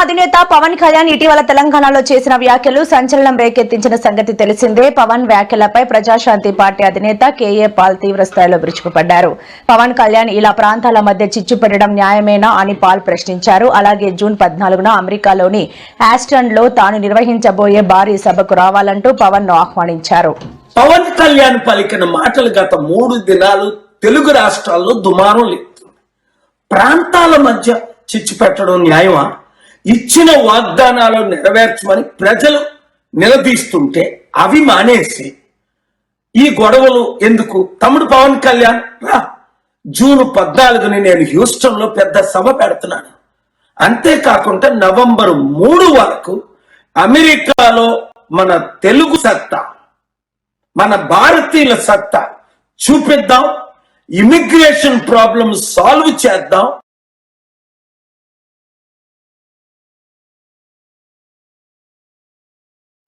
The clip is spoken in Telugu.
అధినేత పవన్ కళ్యాణ్ ఇటీవల తెలంగాణలో చేసిన వ్యాఖ్యలు సంచలనం రేకెత్తించిన సంగతి తెలిసిందే. పవన్ వ్యాఖ్యలపై ప్రజాశాంతి పార్టీ అధినేత కేఏ పాల్ తీవ్ర స్థాయిలో విరుచుకుపడ్డారు. పవన్ కళ్యాణ్ ఇలా ప్రాంతాల మధ్య చిచ్చు పెట్టడం న్యాయమేనా అని పాల్ ప్రశ్నించారు. అలాగే జూన్ 14న అమెరికాలోని ఆస్టన్ లో తాను నిర్వహించబోయే భారీ సభకు రావాలంటూ పవన్ ను ఆహ్వానించారు. పవన్ కళ్యాణ్ పలికిన మాటలు గత 3 దినాలు తెలుగు రాష్ట్రాల్లో దుమారం లేదు. ప్రాంతాల మధ్య చిచ్చు పెట్టడం న్యాయమా? ఇచ్చిన వాగ్దానాలు నెరవేర్చమని ప్రజలు నిలదీస్తుంటే అవి మానేసి ఈ గొడవలు ఎందుకు? తమ్ముడు పవన్ కళ్యాణ్ రా, జూన్ 14ని నేను హ్యూస్టన్ లో పెద్ద సభ పెడుతున్నాను. అంతేకాకుండా నవంబర్ 3 వరకు అమెరికాలో మన తెలుగు సత్తా, మన భారతీయుల సత్తా చూపిద్దాం. ఇమిగ్రేషన్ ప్రాబ్లమ్ సాల్వ్ చేద్దాం.